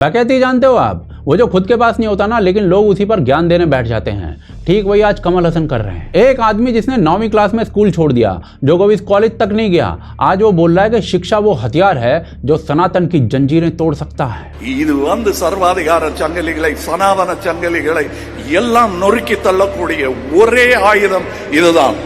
डकैती जानते हो आप, वो जो खुद के पास नहीं होता ना, लेकिन लोग उसी पर ज्ञान देने बैठ जाते हैं। ठीक वही आज कमल हसन कर रहे हैं। एक आदमी जिसने 9वीं क्लास में स्कूल छोड़ दिया, जो कभी कॉलेज तक नहीं गया, आज वो बोल रहा है कि शिक्षा वो हथियार है जो सनातन की जंजीरें तोड़ सकता है। இது வந்து சர்வாதிகார சங்கிலிகளை சனாதன சங்கிலிகளை எல்லாம் நொறுக்கி தள்ளக்கூடிய ஒரே ஆயுதம் இதுதான்।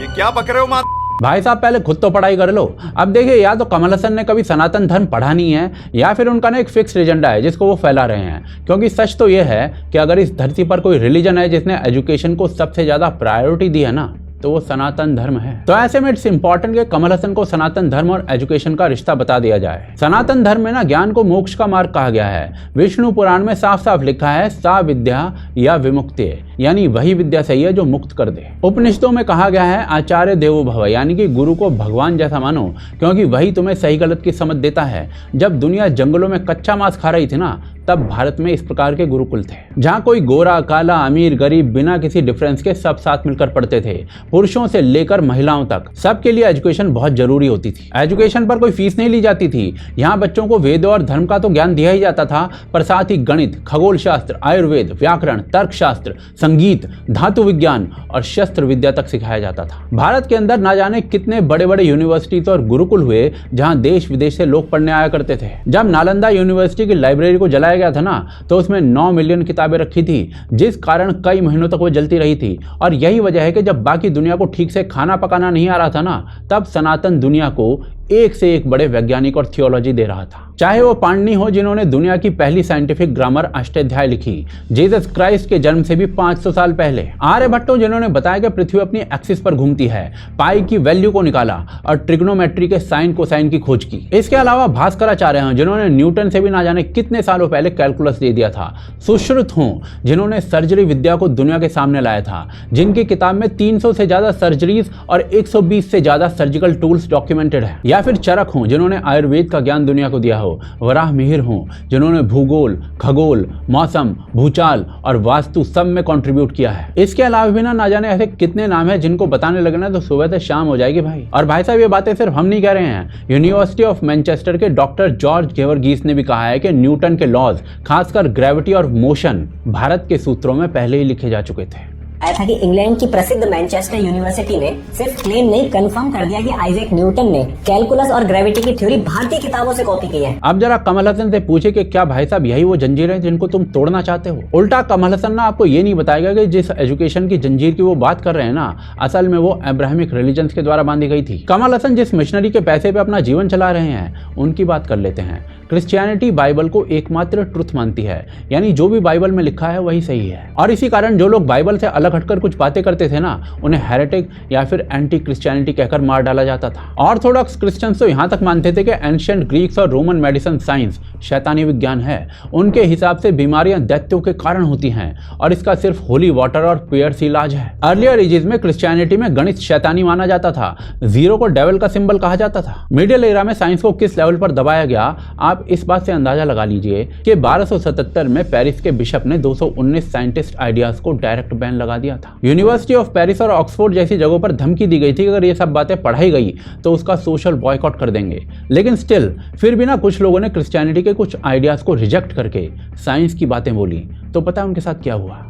ये क्या बक रहे हो भाई साहब, पहले खुद तो पढ़ाई कर लो। अब देखिए, या तो कमल हसन ने कभी सनातन धर्म पढ़ा नहीं है, या फिर उनका ना एक फिक्स एजेंडा है जिसको वो फैला रहे हैं। क्योंकि सच तो ये है कि अगर इस धरती पर कोई रिलीजन है जिसने एजुकेशन को सबसे ज्यादा प्रायोरिटी दी है ना, तो वो सनातन धर्म है। तो ऐसे में इट्स इंपॉर्टेंट कि कमल हसन को सनातन धर्म और एजुकेशन का रिश्ता बता दिया जाए। सनातन धर्म में ना ज्ञान को मोक्ष का मार्ग कहा गया है। विष्णु पुराण में साफ साफ लिखा है, सा विद्या या विमुक्ति, यानी वही विद्या सही है जो मुक्त कर दे। उपनिषदों में कहा गया है, आचार्य देवो भव, यानी कि गुरु को भगवान जैसा मानो, क्योंकि वही तुम्हें सही गलत की समझ देता है। जब दुनिया जंगलों में कच्चा मांस खा रही थी ना, तब भारत में इस प्रकार के गुरुकुल थे, जहाँ कोई गोरा काला अमीर गरीब बिना किसी डिफरेंस के सब साथ मिलकर पढ़ते थे। पुरुषों से लेकर महिलाओं तक सबके लिए एजुकेशन बहुत जरूरी होती थी। एजुकेशन पर कोई फीस नहीं ली जाती थी। यहाँ बच्चों को वेद और धर्म का तो ज्ञान दिया ही जाता था, पर साथ ही गणित, खगोल शास्त्र, आयुर्वेद, व्याकरण, तर्कशास्त्र, संगीत, धातु विज्ञान और शस्त्र विद्या तक सिखाया जाता था। भारत के अंदर ना जाने कितने बड़े बड़े यूनिवर्सिटीज और गुरुकुल हुए, जहाँ देश विदेश से लोग पढ़ने आया करते थे। जब नालंदा यूनिवर्सिटी की लाइब्रेरी को जलाया गया था ना, तो उसमें 9 मिलियन किताबें रखी थी, जिस कारण कई महीनों तक वो जलती रही थी। और यही वजह है कि जब बाकी दुनिया को ठीक से खाना पकाना नहीं आ रहा था ना, तब सनातन दुनिया को एक से एक बड़े वैज्ञानिक और थियोलॉजी दे रहा था। चाहे वो पाणिनि हो, जिन्होंने दुनिया की पहली साइंटिफिक ग्रामर अष्टाध्याय लिखी, जीसस क्राइस्ट के जन्म से भी 500 साल पहले, आर्यभट्ट जिन्होंने बताया कि पृथ्वी अपनी एक्सिस पर घूमती है, पाई की वैल्यू को निकाला और ट्रिग्नोमेट्री के साइन कोसाइन की खोज की। इसके अलावा भास्कराचार्य हैं, जिन्होंने न्यूटन से भी ना जाने कितने सालों पहले कैलकुलस दे दिया था। सुश्रुत हों, जिन्होंने सर्जरी विद्या को दुनिया के सामने लाया था, जिनकी किताब में 300 से ज्यादा सर्जरीज और 120 से ज्यादा सर्जिकल टूल्स डॉक्यूमेंटेड है। या फिर चरक हों, जिन्होंने आयुर्वेद का ज्ञान दुनिया को दिया हो। वराह मिहिर हों, जिन्होंने भूगोल, खगोल, मौसम, भूचाल और वास्तु सब में कंट्रीब्यूट किया है। इसके अलावा भी ना जाने ऐसे कितने नाम हैं जिनको बताने लगे ना तो सुबह से शाम हो जाएगी भाई। और भाई साहब, ये बातें सिर्फ हम नहीं कह रहे हैं। यूनिवर्सिटी ऑफ मैनचेस्टर के डॉक्टर जॉर्ज गेवर्गीस ने भी कहा है कि न्यूटन के लॉज, खासकर ग्रेविटी और मोशन, भारत के सूत्रों में पहले ही लिखे जा चुके थे। आया था कि इंग्लैंड की प्रसिद्ध मैनचेस्टर यूनिवर्सिटी ने सिर्फ क्लेम नहीं, कंफर्म कर दिया कि आइजैक न्यूटन ने कैलकुलस और ग्रेविटी की थ्योरी भारतीय किताबों से कॉपी की है। अब जरा कमल हसन से पूछे कि क्या भाई साहब यही वो जंजीरें हैं जिनको तुम तोड़ना चाहते हो? उल्टा कमल हसन ना आपको ये नहीं बताएगा कि जिस एजुकेशन की जंजीर की वो बात कर रहे हैं ना, असल में वो अब्राहमिक रिलीजन्स के द्वारा बांधी गई थी। कमल हसन जिस मिशनरी के पैसे पे अपना जीवन चला रहे हैं, उनकी बात कर लेते हैं। क्रिश्चियनिटी बाइबल को एकमात्र ट्रुथ मानती है, यानी जो भी बाइबल में लिखा है वही सही है। और इसी कारण जो लोग बाइबल से अलग हटकर कुछ बातें करते थे ना, उन्हें हेरेटिक या फिर एंटी क्रिश्चियनिटी कहकर मार डाला जाता था। ऑर्थोडॉक्स क्रिश्चियंस तो यहाँ तक मानते थे कि एंशिएंट ग्रीक्स और रोमन मेडिसिन साइंस शैतानी विज्ञान है। उनके हिसाब से बीमारियां दैत्यों के कारण होती हैं और इसका सिर्फ होली वाटर और प्रेयर्स इलाज है। अर्लियर एजेस में क्रिश्चियनिटी में गणित शैतानी माना जाता था, जीरो को डेविल का सिंबल कहा जाता था। मिडिल एरा में साइंस को किस लेवल पर दबाया गया, आप इस बात से अंदाजा लगा लीजिए कि 1277 में पेरिस के बिशप ने 219 साइंटिस्ट आइडियाज को डायरेक्ट बैन लगा दिया था। यूनिवर्सिटी ऑफ पेरिस और ऑक्सफोर्ड जैसी जगहों पर धमकी दी गई थी कि अगर ये सब बातें पढ़ाई गई तो उसका सोशल बॉयकॉट कर देंगे। लेकिन स्टिल फिर भी ना कुछ लोगों ने क्रिश्चियनिटी के कुछ आइडियाज को रिजेक्ट करके साइंस की बातें बोली। तो पता है उनके साथ क्या हुआ?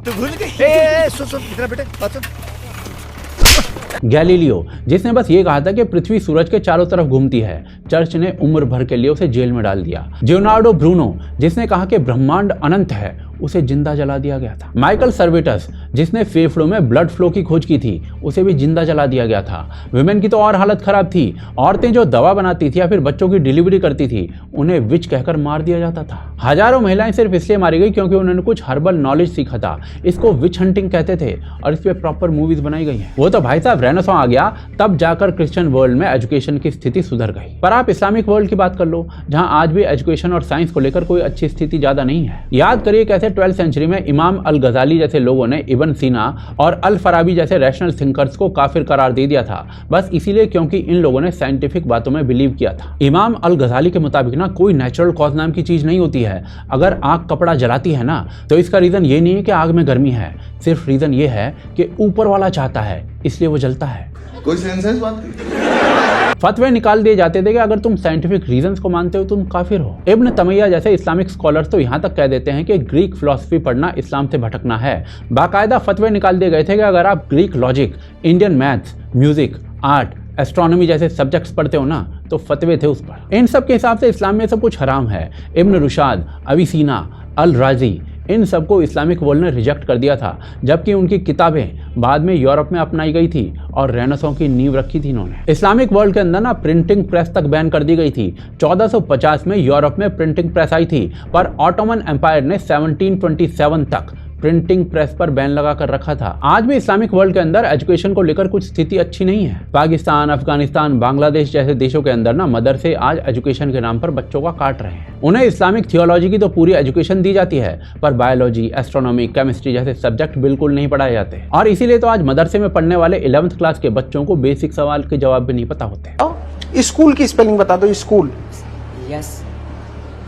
गैलीलियो, जिसने बस ये कहा था कि पृथ्वी सूरज के चारों तरफ घूमती है, चर्च ने उम्र भर के लिए उसे जेल में डाल दिया। लियोनार्डो ब्रूनो, जिसने कहा कि ब्रह्मांड अनंत है, उसे जिंदा जला दिया गया था। माइकल सर्वेटस, जिसने फेफड़ों में ब्लड फ्लो की खोज की थी, उसे भी जिंदा जला दिया गया था। विमेन की तो और हालत खराब थी। औरतें जो दवा बनाती थी या फिर बच्चों की डिलीवरी करती थी, उन्हें विच कहकर मार दिया जाता था। हजारों महिलाएं सिर्फ इसलिए मारी गई क्योंकि उन्होंने कुछ हर्बल नॉलेज सीखा था। इसको विच हंटिंग कहते थे और इस पे प्रॉपर मूवीज बनाई गई हैं। वो तो भाई साहब रेनेसां आ गया, तब जाकर क्रिश्चियन वर्ल्ड में एजुकेशन की स्थिति सुधर गई। पर आप इस्लामिक वर्ल्ड की बात कर लो, जहां आज भी एजुकेशन और साइंस को लेकर कोई अच्छी स्थिति ज्यादा नहीं है। याद करिए कैसे 12वीं सेंचुरी में इमाम अल गजाली जैसे लोगों ने इब्न सीना और अल फराबी जैसे रैशनल थिंकर्स को काफिर करार दे दिया था, बस इसीलिए क्योंकि इन लोगों ने साइंटिफिक बातों में बिलीव किया था। इमाम अल गजाली के मुताबिक ना कोई नेचुरल कॉज नाम की चीज नहीं होती है। अगर आग कपड़ा जलाती है ना, तो इसका रीजन ये नहीं है कि आग में गर्मी है, सिर्फ रीजन ये है कि ऊपर वाला चाहता है, इसलिए वो जलता है। कोई सेंस है इस बात की? फतवे निकाल दिए जाते थे कि अगर तुम साइंटिफिक रीजंस को मानते हो तुम काफिर हो। इब्न तैमिया जैसे इस्लामिक स्कॉलर्स तो यहाँ तक कह देते हैं कि ग्रीक फिलॉसफी पढ़ना इस्लाम से भटकना है। बाकायदा फतवे निकाल दिए गए थे कि अगर आप Greek logic, Indian maths, music, art, astronomy जैसे सब्जेक्ट्स पढ़ते हो ना तो फतवे थे उस पर। इन सब के हिसाब से इस्लाम में सब कुछ हराम है। इब्न रुशाद, अविसीना, अल राजी, इन सबको इस्लामिक वर्ल्ड ने रिजेक्ट कर दिया था, जबकि उनकी किताबें बाद में यूरोप में अपनाई गई थी और रेनेसां की नींव रखी थी इन्होंने। इस्लामिक वर्ल्ड के अंदर ना प्रिंटिंग प्रेस तक बैन कर दी गई थी। 1450 में यूरोप में प्रिंटिंग प्रेस आई थी, पर ऑटोमन एम्पायर ने 1727 तक प्रिंटिंग प्रेस पर बैन लगा कर रखा था। आज भी इस्लामिक वर्ल्ड के अंदर एजुकेशन को लेकर कुछ स्थिति अच्छी नहीं है। पाकिस्तान, अफगानिस्तान, बांग्लादेश जैसे देशों के अंदर ना मदरसे आज एजुकेशन के नाम पर बच्चों का काट रहे हैं। उन्हें इस्लामिक थियोलॉजी की तो पूरी एजुकेशन दी जाती है, पर बायोलॉजी, एस्ट्रोनॉमी, केमिस्ट्री जैसे सब्जेक्ट बिल्कुल नहीं पढ़ाए जाते। और इसीलिए तो आज मदरसे में पढ़ने वाले 11th क्लास के बच्चों को बेसिक सवाल के जवाब भी नहीं पता होते। स्कूल की स्पेलिंग बता दो। School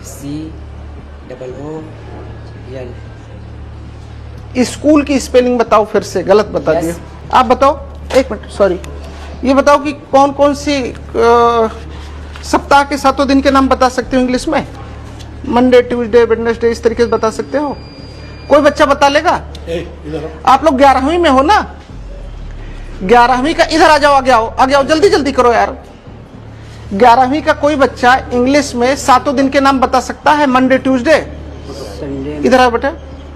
SCOOL। स्कूल की स्पेलिंग बताओ फिर से, गलत बता दिए। आप बताओ, एक मिनट, सॉरी। ये बताओ कि कौन कौन सी सप्ताह के 7 दिन के नाम बता सकते हो इंग्लिश में? मंडे, ट्यूसडे, वेडनेसडे, इस तरीके से बता सकते हो? कोई बच्चा बता लेगा? आप लोग 11वीं में हो ना? 11वीं का इधर आ जाओ, आगे आओ, आगे आओ, जल्दी जल्दी करो यार। 11वीं का कोई बच्चा इंग्लिश में 7 दिन के नाम बता सकता है? मंडे, ट्यूसडे, इधर आओ बेटा,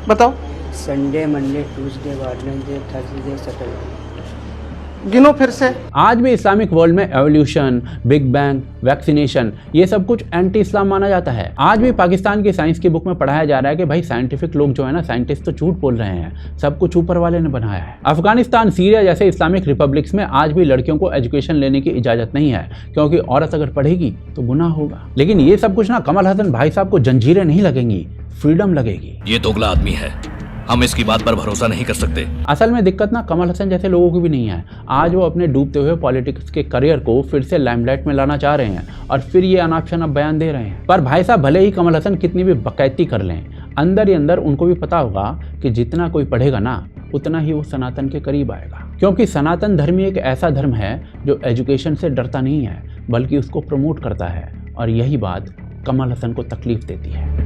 बताओ। Sunday, Monday, Tuesday, Wednesday, Thursday, Saturday. गिनो फिर से। आज भी इस्लामिक वर्ल्ड में एवोल्यूशन, बिग बैंग, वैक्सीनेशन ये सब कुछ एंटी इस्लाम माना जाता है। आज भी पाकिस्तान की साइंस की बुक में पढ़ाया जा रहा है कि भाई साइंटिफिक लोग जो है ना, साइंटिस्ट तो झूठ बोल रहे हैं, सब कुछ ऊपर वाले ने बनाया है। अफगानिस्तान, सीरिया जैसे इस्लामिक रिपब्लिक्स में आज भी लड़कियों को एजुकेशन लेने की इजाजत नहीं है, क्योंकि औरत अगर पढ़ेगी तो गुनाह होगा। लेकिन ये सब कुछ ना कमल हसन भाई साहब को जंजीरें नहीं लगेंगी, फ्रीडम लगेगी। ये दोगला आदमी है, हम इसकी बात पर भरोसा नहीं कर सकते। असल में दिक्कत ना कमल हसन जैसे लोगों की भी नहीं है। आज वो अपने डूबते हुए पॉलिटिक्स के करियर को फिर से लाइमलाइट में लाना चाह रहे हैं और फिर ये अनाप शनाप बयान दे रहे हैं। पर भाई साहब, भले ही कमल हसन कितनी भी बकैती कर लें, अंदर ही अंदर उनको भी पता होगा कि जितना कोई पढ़ेगा ना उतना ही वो सनातन के करीब आएगा। क्योंकि सनातन धर्म ही एक ऐसा धर्म है जो एजुकेशन से डरता नहीं है, बल्कि उसको प्रमोट करता है। और यही बात कमल हसन को तकलीफ देती है।